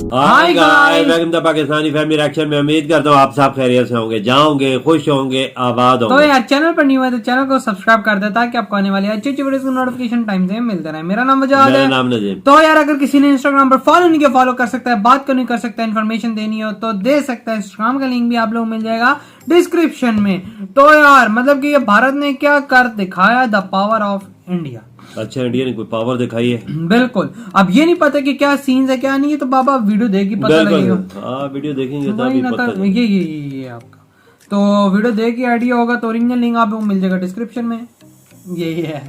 Hi guys, welcome to Pakistani family reaction में। उम्मीद करता हूँ आप सब खैरियत से होंगे, जाओगे, खुश होंगे, आबाद होंगे। तो यार चैनल पर न्यू है तो चैनल को सब्सक्राइब कर दे ताकि आपको आने वाली अच्छी अच्छी वीडियोस की नोटिफिकेशन टाइम से मिलते रहे। मेरा नाम वजाद है। नाम नजीम। तो यार अगर किसी ने इंस्टाग्राम पर फॉलो नहीं किया फॉलो कर सकता है, बात करनी कर सकता है, इन्फॉर्मेशन देनी हो तो दे सकता है। इंस्टाग्राम का लिंक भी आप लोग मिल जाएगा डिस्क्रिप्शन में। तो यार मतलब कि ये भारत ने क्या कर दिखाया, द पावर ऑफ इंडिया। अच्छा, इंडिया ने कोई पावर दिखाई है? बिल्कुल। अब ये नहीं पता कि क्या सीन्स है क्या नहीं है, तो बाबा वीडियो देख के पता लगेगा। हाँ, वीडियो देखेंगे वही ना, पता ये आपका तो वीडियो देख के आइडिया होगा। तो ओरिजिनल लिंक आपको मिल जाएगा डिस्क्रिप्शन में। ये है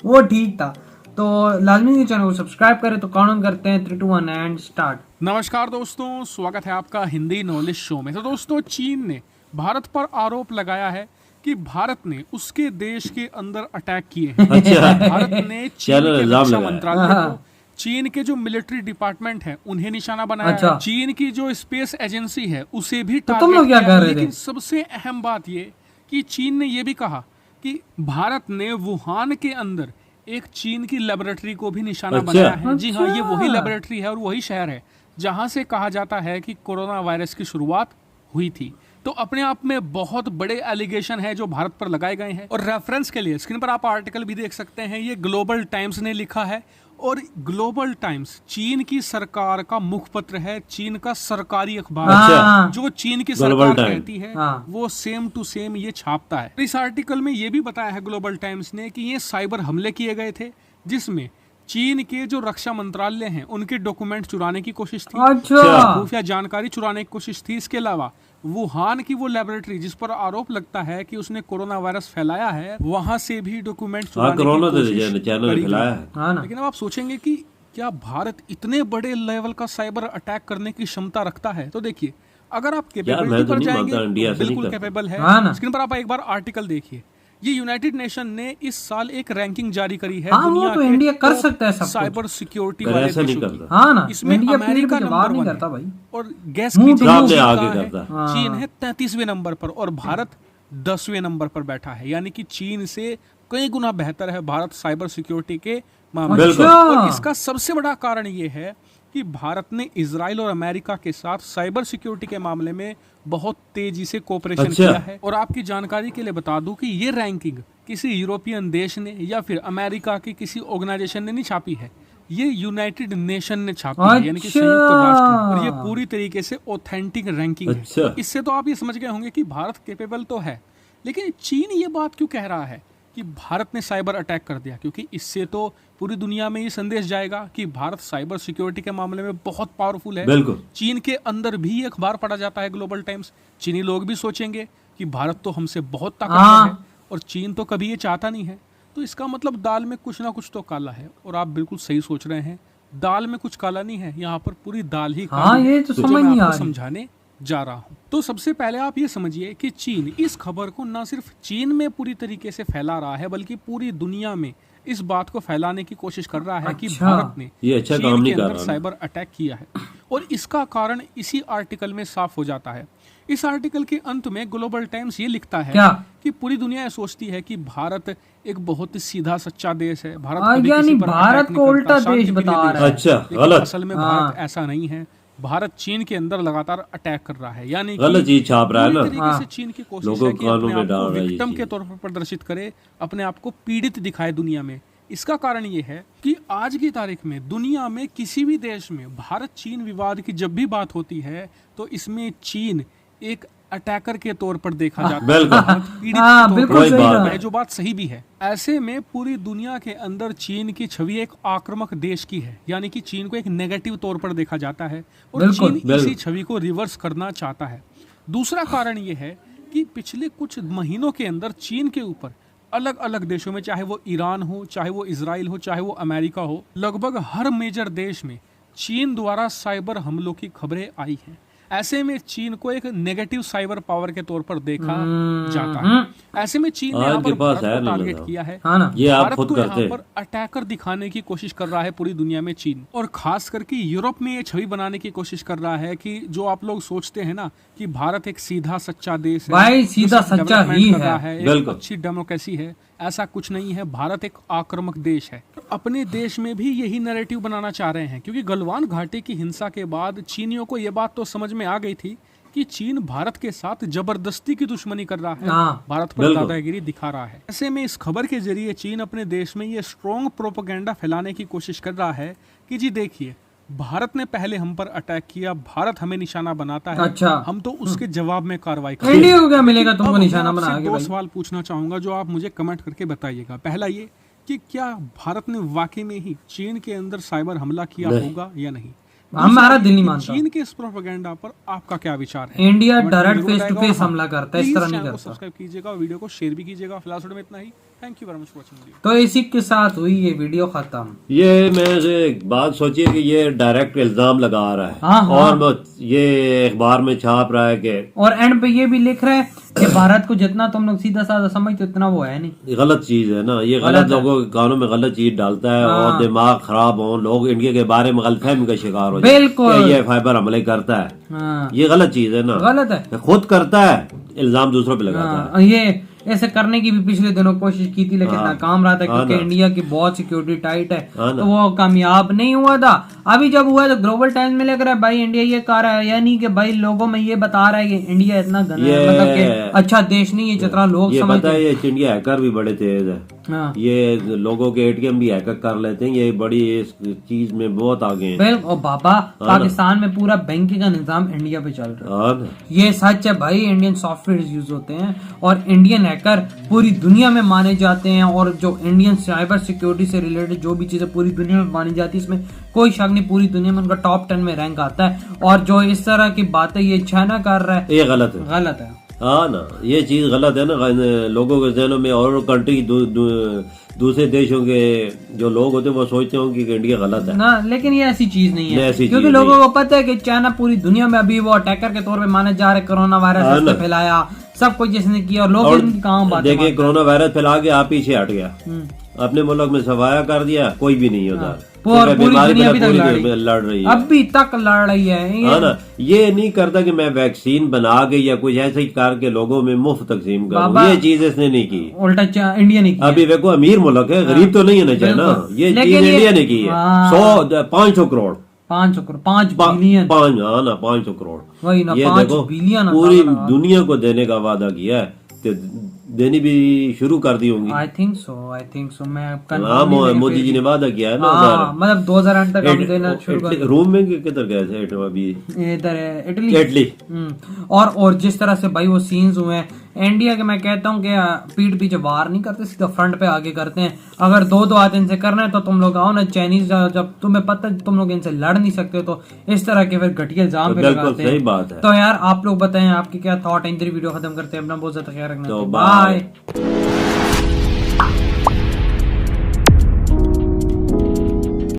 वो ठीक था। तो लाजमी से चैनल को सब्सक्राइब करें। तो काउंट करते हैं 3 2 1 एंड स्टार्ट। नमस्कार दोस्तों, स्वागत है आपका हिंदी नॉलेज शो में। तो दोस्तों, चीन ने भारत पर आरोप लगाया है कि भारत ने उसके देश के अंदर अटैक किए हैं। अच्छा। भारत ने चीन के रक्षा मंत्रालय को, चीन के जो मिलिट्री डिपार्टमेंट है उन्हें निशाना बनाया। अच्छा। चीन की जो स्पेस एजेंसी है उसे भी तो तुम लोग क्या कर रहे थे? लेकिन सबसे अहम बात ये कि चीन ने यह भी कहा कि भारत ने वुहान के अंदर एक चीन की लेबोरेटरी को भी निशाना बनाया है। जी हाँ, ये वही लेबोरेटरी है और वही शहर है जहां से कहा जाता है कि कोरोना वायरस की शुरुआत हुई थी। तो अपने आप में बहुत बड़े एलिगेशन है जो भारत पर लगाए गए हैं। और रेफरेंस के लिए स्क्रीन पर आप आर्टिकल भी देख सकते हैं। ये ग्लोबल टाइम्स ने लिखा है और ग्लोबल टाइम्स चीन की सरकार का मुखपत्र है, चीन का सरकारी अखबार अच्छा। जो चीन की सरकार कहती है वो सेम टू सेम ये छापता है। इस आर्टिकल में ये भी बताया है ग्लोबल टाइम्स ने कि ये साइबर हमले किए गए थे जिसमें चीन के जो रक्षा मंत्रालय हैं उनके डॉक्यूमेंट चुराने की कोशिश थी। अच्छा। खुफिया जानकारी चुराने की कोशिश थी। इसके अलावा वुहान की वो लेबोरेटरी जिस पर आरोप लगता है कि उसने कोरोना वायरस फैलाया है, वहां से भी डॉक्यूमेंट चुराने की कोशिश करी गई। लेकिन अब आप सोचेंगे कि क्या भारत इतने बड़े लेवल का साइबर अटैक करने की क्षमता रखता है? तो देखिए, अगर आप कैपेबिलिटी पर जाएंगे बिल्कुल कैपेबल है। स्क्रीन पर आप एक बार आर्टिकल देखिए। ये यूनाइटेड नेशन ने इस साल एक रैंकिंग जारी करी है दुनिया तो इंडिया कर सकता है सब साइबर सिक्योरिटी वाले देशों की। हाँ ना, इसमें अमेरिका नंबर 1 करता भाई। और गैस की आगे करता है। चीन है 33वें नंबर पर और भारत 10वें नंबर पर बैठा है। यानी कि चीन से कई गुना बेहतर है भारत साइबर सिक्योरिटी के मामले में। और इसका सबसे बड़ा कारण ये है कि भारत ने इजराइल और अमेरिका के साथ साइबर सिक्योरिटी के मामले में बहुत तेजी से कोऑपरेशन किया है। और आपकी जानकारी के लिए बता दूं कि ये रैंकिंग किसी यूरोपियन देश ने या फिर अमेरिका की किसी ऑर्गेनाइजेशन ने नहीं छापी है, ये यूनाइटेड नेशन ने छापी है, यानी कि संयुक्त राष्ट्र। और ये पूरी तरीके से ऑथेंटिक रैंकिंग है। इससे तो आप ये समझ गए होंगे कि भारत कैपेबल तो है, लेकिन चीन ये बात क्यों कह रहा है कि भारत ने साइबर अटैक कर दिया? क्योंकि इससे तो पूरी दुनिया में ये संदेश जाएगा कि भारत साइबर सिक्योरिटी के मामले में बहुत पावरफुल है। चीन के अंदर भी ये अखबार पढ़ा जाता है ग्लोबल टाइम्स। चीनी लोग भी सोचेंगे कि भारत तो हमसे बहुत ताकतवर है और चीन तो कभी ये चाहता नहीं है। तो इसका मतलब दाल में कुछ ना कुछ तो काला है। और आप बिल्कुल सही सोच रहे हैं, दाल में कुछ काला नहीं है, यहाँ पर पूरी दाल ही काली है। ये तो समझ नहीं आ रही। समझाने जा रहा हूं। तो सबसे पहले आप ये समझिए कि चीन इस खबर को न सिर्फ चीन में पूरी तरीके से फैला रहा है बल्कि पूरी दुनिया में इस बात को फैलाने की कोशिश कर रहा है कि भारत ने चीन के अंदर साइबर अटैक किया है। और इसका कारण इसी आर्टिकल में साफ हो जाता है। इस आर्टिकल के अंत में ग्लोबल टाइम्स ये लिखता है कि पूरी दुनिया सोचती है कि भारत एक बहुत ही सीधा सच्चा देश है, भारत को उल्टा देश बता रहा है। अच्छा, गलत। असल में भारत ऐसा नहीं है। भारत चीन के अंदर लगातार अटैक कर रहा है, यानी गलत चीज छाप रहा है ना। तरीके से चीन की कोशिश है कि अपने आप को विक्टिम के तौर पर प्रदर्शित करे, अपने आप को पीड़ित दिखाए दुनिया में। इसका कारण ये है कि आज की तारीख में दुनिया में किसी भी देश में भारत चीन विवाद की जब भी बात होती है तो इसमें चीन एक अटैकर के तौर पर देखा जाता है, पीड़ित, जो बात सही भी है। ऐसे में पूरी दुनिया के अंदर चीन की छवि एक आक्रामक देश की है, यानी कि चीन को एक नेगेटिव तौर पर देखा जाता है और चीन इसी छवि को रिवर्स करना चाहता है। दूसरा कारण ये है कि पिछले कुछ महीनों के अंदर चीन के ऊपर अलग अलग देशों में, चाहे वो ईरान हो, चाहे वो इजराइल हो, चाहे वो अमेरिका हो, लगभग हर मेजर देश में चीन द्वारा साइबर हमलों की खबरें आई हैं। ऐसे में चीन को एक नेगेटिव साइबर पावर के तौर पर देखा जाता है। ऐसे में चीन ने यहाँ पर भारत को टारगेट किया है। भारत को यहाँ पर अटैकर दिखाने की कोशिश कर रहा है पूरी दुनिया में चीन, और खास करके यूरोप में ये छवि बनाने की कोशिश कर रहा है कि जो आप लोग सोचते हैं ना कि भारत एक सीधा सच्चा देश है, भाई सीधा सच्चा ही है, एक अच्छी डेमोक्रेसी है, ऐसा कुछ नहीं है। भारत एक आक्रामक देश है। अपने देश में भी यही नैरेटिव बनाना चाह रहे हैं, क्योंकि गलवान घाटी की हिंसा के बाद चीनियों को ये बात तो समझ में आ गई थी कि चीन भारत के साथ जबरदस्ती की दुश्मनी कर रहा है, भारत पर दादागिरी दिखा रहा है। ऐसे में इस खबर के जरिए चीन अपने देश में ये स्ट्रॉन्ग प्रोपेगेंडा फैलाने की कोशिश कर रहा है कि जी देखिए, भारत ने पहले हम पर अटैक किया, भारत हमें निशाना बनाता है, अच्छा। हम तो उसके जवाब में कार्रवाई करेंगे। इंडिया को क्या मिलेगा तुमको निशाना बना के? दो सवाल पूछना चाहूंगा जो आप मुझे कमेंट करके बताइएगा। पहला ये कि क्या भारत ने वाकई में ही चीन के अंदर साइबर हमला किया होगा या नहीं? हमारा दिल नहीं मानता। चीन के इस प्रोपेगेंडा पर आपका क्या विचार है? India direct face to face हमला करता है, इस तरह नहीं करता। सब्सक्राइब कीजिएगा, वीडियो को शेयर भी कीजिएगा। फिलहाल में इतना ही। Thank you very much for watching video. तो इसी के साथ हुई ये वीडियो खत्म। ये मैं एक बात सोचिए कि ये डायरेक्ट इल्जाम लगा रहा है। हाँ। और ये अखबार में छाप रहा है कि, और एंड पे ये भी लिख रहे हैं कि भारत को जितना तुम लोग सीधा साधा समझते उतना वो है नहीं। गलत चीज है ना ये, गलत लोगों के कानों में गलत चीज डालता है और दिमाग खराब हो, लोग इंडिया के बारे में गलतफहमी का शिकार हो जाए। बिल्कुल, ये फाइबर हमले करता है, ये गलत चीज है ना, गलत है। खुद करता है, इल्जाम दूसरों पे लगाता है। ये ऐसे करने की भी पिछले दिनों कोशिश की थी, लेकिन नाकाम रहा था, क्योंकि इंडिया की बहुत सिक्योरिटी टाइट है, तो वो कामयाब नहीं हुआ था। अभी जब हुआ तो ग्लोबल टाइम्स में लग रहा है भाई इंडिया ये कर रहा है, यानी कि भाई लोगों में ये बता रहा है कि इंडिया इतना मतलब कि अच्छा देश नहीं है जितना लोग समझते हैं। ये इंडिया हैकर भी बड़े तेज है, ये लोगों के एटीएम भी हैकर कर लेते हैं, ये बड़ी इस चीज में बहुत आगे हैं। और बाबा पाकिस्तान में पूरा बैंकिंग का निजाम इंडिया पे चल रहा है, ये सच है भाई। इंडियन सॉफ्टवेयर यूज होते हैं और इंडियन हैकर पूरी दुनिया में माने जाते हैं, और जो इंडियन साइबर सिक्योरिटी से रिलेटेड जो भी चीजें पूरी दुनिया में मानी जाती है, इसमें कोई शक नहीं, पूरी दुनिया में उनका टॉप 10 में रैंक आता है। और जो इस तरह की बातें ये चाइना कर रहा है, ये गलत है, गलत है। हाँ ना, ये चीज गलत है ना। लोगों के जहनों में और कंट्री दूसरे देशों के जो लोग होते हैं वो सोचते होंगे कि इंडिया गलत है ना, लेकिन ये ऐसी चीज नहीं है, क्योंकि लोगों को पता है कि चाइना पूरी दुनिया में अभी वो अटैकर के तौर पे माने जा रहे, कोरोना वायरस फैलाया, सब कुछ जिसने किया, और लोग इनकी काम बात देखिए, कोरोना वायरस फैला के आप पीछे हट गया, अपने मुल्क में सफाया कर दिया, कोई भी नहीं होता, पूरी दुनिया अभी तक लड़ रही है, अभी तक लड़ रही है। हाँ ना, ये नहीं करता कि मैं वैक्सीन बना के या कुछ ऐसे ही करके लोगों में मुफ्त तकसीम करूं, ये चीज इसने नहीं की, उल्टा इंडिया ने की। अभी देखो, अमीर मुल्क है, गरीब तो नहीं है ना चाइना, ये चीज इंडिया ने की है। 500 करोड़ 5 बिलियन 500 करोड़ वही ना, 5 बिलियन पूरी दुनिया को देने का वादा किया है, तो देनी भी शुरू कर दी होंगी। आई थिंक सो मैं मोदी जी ने वादा किया है ना, मतलब 2000 तक हम देना शुरू कर। रूम में किधर गए थे अभी? इधर है इटली। और जिस तरह से भाई वो सीन्स हुए हैं इंडिया के, मैं कहता हूँ कि पीठ पीछे वार नहीं करते, सीधा फ्रंट पे आगे करते हैं। अगर दो हाथ इनसे करना है तो तुम लोग आओ ना, चाइनीज जब तुम्हें पता है तुम लोग इनसे लड़ नहीं सकते, तो इस तरह के फिर घटिया इल्जाम पे लगाते हैं। सही बात है। तो यार आप लोग बताएं आपके क्या थॉट है। वीडियो खत्म करते हैं, अपना बहुत ज्यादा ख्याल रखना। बाय।